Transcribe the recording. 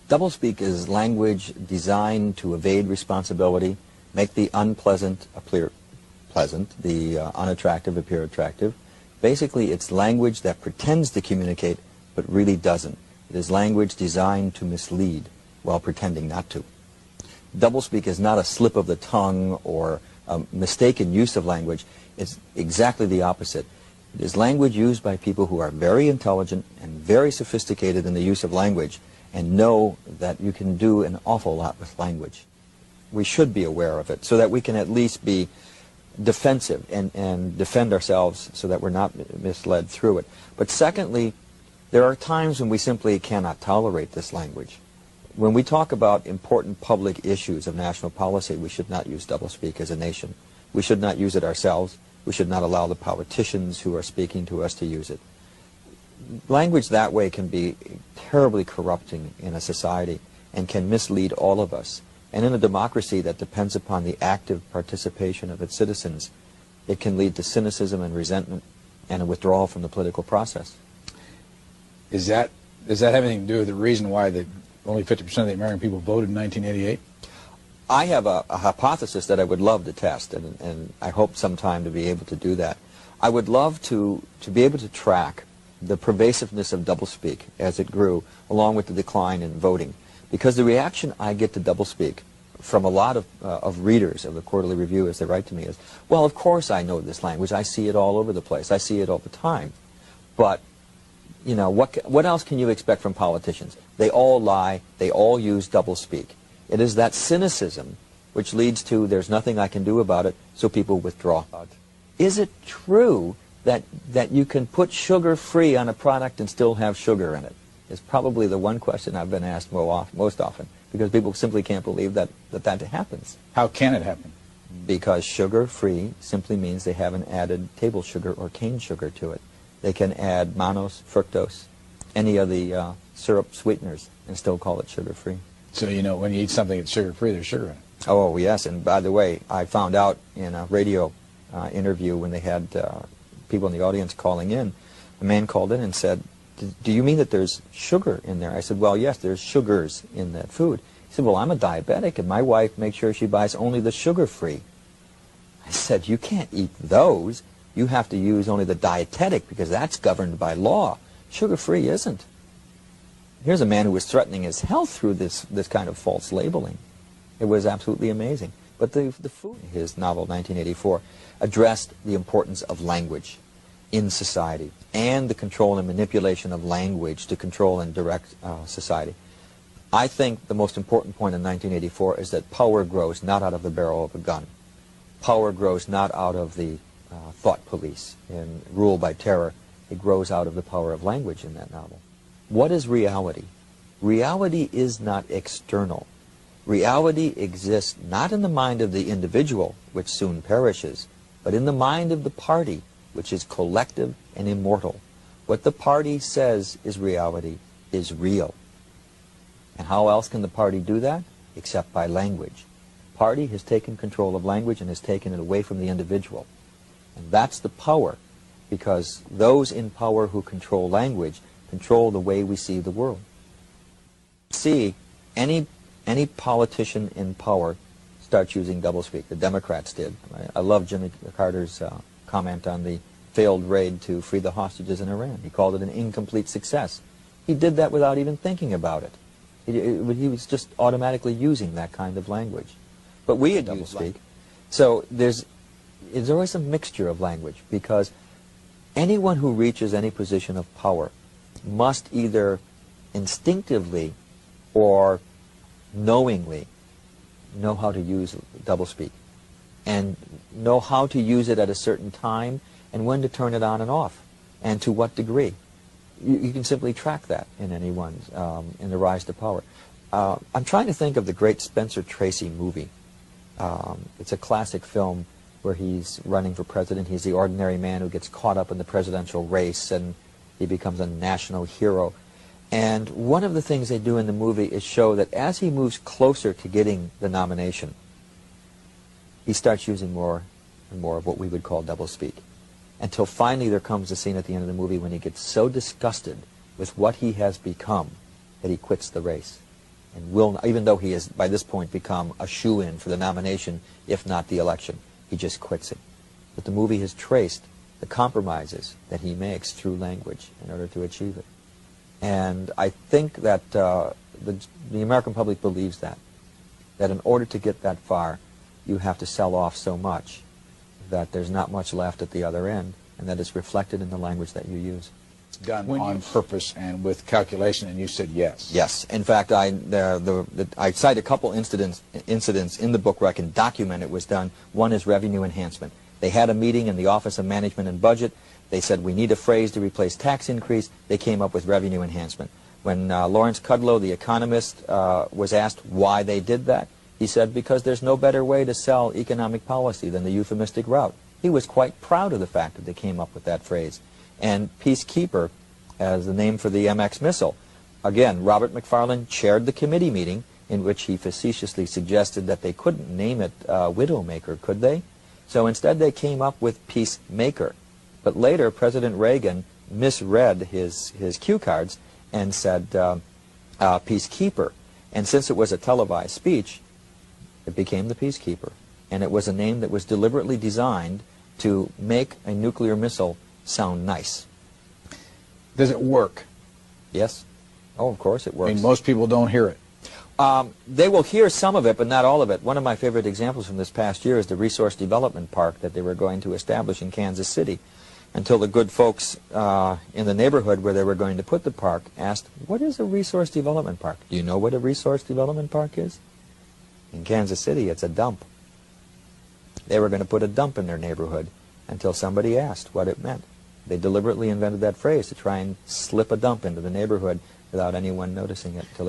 Doublespeak is language designed to evade responsibility, make the unpleasant appear pleasant, the unattractive appear attractive. Basically, it's language that pretends to communicate but really doesn't. It is language designed to mislead while pretending not to. Doublespeak is not a slip of the tongue or a mistaken use of language. It's exactly the opposite. It is language used by people who are very intelligent and very sophisticated in the use of language and know that you can do an awful lot with language. We should be aware of it so that we can at least be defensive and defend ourselves so that we're not misled through it. But secondly, there are times when we simply cannot tolerate this language. When we talk about important public issues of national policy, we should not use doublespeak as a nation. We should not use it ourselves. We should not allow the politicians who are speaking to us to use it. Language that way can be terribly corrupting in a society and can mislead all of us. And in a democracy that depends upon the active participation of its citizens, it can lead to cynicism and resentment and a withdrawal from the political process. Does that have anything to do with the reason why only 50% of the American people voted in 1988? I have a hypothesis that I would love to test, and I hope sometime to be able to do that. I would love to be able to track the pervasiveness of doublespeak as it grew, along with the decline in voting. Because the reaction I get to doublespeak from a lot of readers of the Quarterly Review as they write to me is, well, of course I know this language. I see it all over the place. I see it all the time. But, you know, what else can you expect from politicians? They all lie. They all use doublespeak. It is that cynicism which leads to there's nothing I can do about it, so people withdraw. Is it true that you can put sugar-free on a product and still have sugar in it? Is probably the one question I've been asked most often, because people simply can't believe that happens. How can it happen? Because sugar-free simply means they haven't added table sugar or cane sugar to it. They can add mannose, fructose, any of the syrup sweeteners, and still call it sugar-free. So, you know, when you eat something that's sugar-free, there's sugar in it. Oh, yes, and by the way, I found out in a radio interview when they had people in the audience calling in, a man called in and said, do you mean that there's sugar in there? I said, well, yes, there's sugars in that food. He said, well, I'm a diabetic, and my wife makes sure she buys only the sugar-free. I said, you can't eat those. You have to use only the dietetic, because that's governed by law. Sugar-free isn't. Here's a man who was threatening his health through this kind of false labeling. It was absolutely amazing. But the food, his novel, 1984, addressed the importance of language in society and the control and manipulation of language to control and direct society. I think the most important point in 1984 is that power grows not out of the barrel of a gun. Power grows not out of the thought police and rule by terror. It grows out of the power of language in that novel. What is reality? Reality is not external. Reality exists not in the mind of the individual, which soon perishes, but in the mind of the party, which is collective and immortal. What the party says is reality is real. And how else can the party do that? Except by language. The party has taken control of language and has taken it away from the individual. And that's the power, because those in power who control language control the way we see the world. See, any politician in power starts using doublespeak. The Democrats did. I love Jimmy Carter's comment on the failed raid to free the hostages in Iran. He called it an incomplete success. He did that without even thinking about it. He was just automatically using that kind of language. But we at doublespeak, so there's always a mixture of language, because anyone who reaches any position of power must either instinctively or knowingly know how to use doublespeak and know how to use it at a certain time and when to turn it on and off and to what degree. You can simply track that in anyone's in the rise to power. I'm trying to think of the great Spencer Tracy movie. It's a classic film where he's running for president. He's the ordinary man who gets caught up in the presidential race, and he becomes a national hero. And one of the things they do in the movie is show that as he moves closer to getting the nomination, he starts using more and more of what we would call doublespeak. Until finally there comes a scene at the end of the movie when he gets so disgusted with what he has become that he quits the race. and will, even though he has by this point become a shoo-in for the nomination, if not the election, he just quits it. But the movie has traced the compromises that he makes through language in order to achieve it. And I think that the American public believes that in order to get that far, you have to sell off so much that there's not much left at the other end, and that is reflected in the language that you use. Done on purpose and with calculation, and you said yes. Yes. In fact, I cite a couple incidents in the book where I can document it was done. One is revenue enhancement. They had a meeting in the Office of Management and Budget. They said, we need a phrase to replace tax increase. They came up with revenue enhancement. When Lawrence Kudlow, the economist, was asked why they did that, he said, because there's no better way to sell economic policy than the euphemistic route. He was quite proud of the fact that they came up with that phrase. And Peacekeeper, as the name for the MX missile. Again, Robert McFarland chaired the committee meeting in which he facetiously suggested that they couldn't name it Widowmaker, could they? So instead they came up with Peacemaker. But later, President Reagan misread his cue cards and said Peacekeeper. And since it was a televised speech, it became the Peacekeeper. And it was a name that was deliberately designed to make a nuclear missile sound nice. Does it work? Yes. Oh, of course it works. I mean, most people don't hear it. They will hear some of it, but not all of it. One of my favorite examples from this past year is the Resource Development Park that they were going to establish in Kansas City, until the good folks in the neighborhood where they were going to put the park asked, what is a Resource Development Park? Do you know what a Resource Development Park is? In Kansas City, it's a dump. They were going to put a dump in their neighborhood until somebody asked what it meant. They deliberately invented that phrase to try and slip a dump into the neighborhood without anyone noticing it.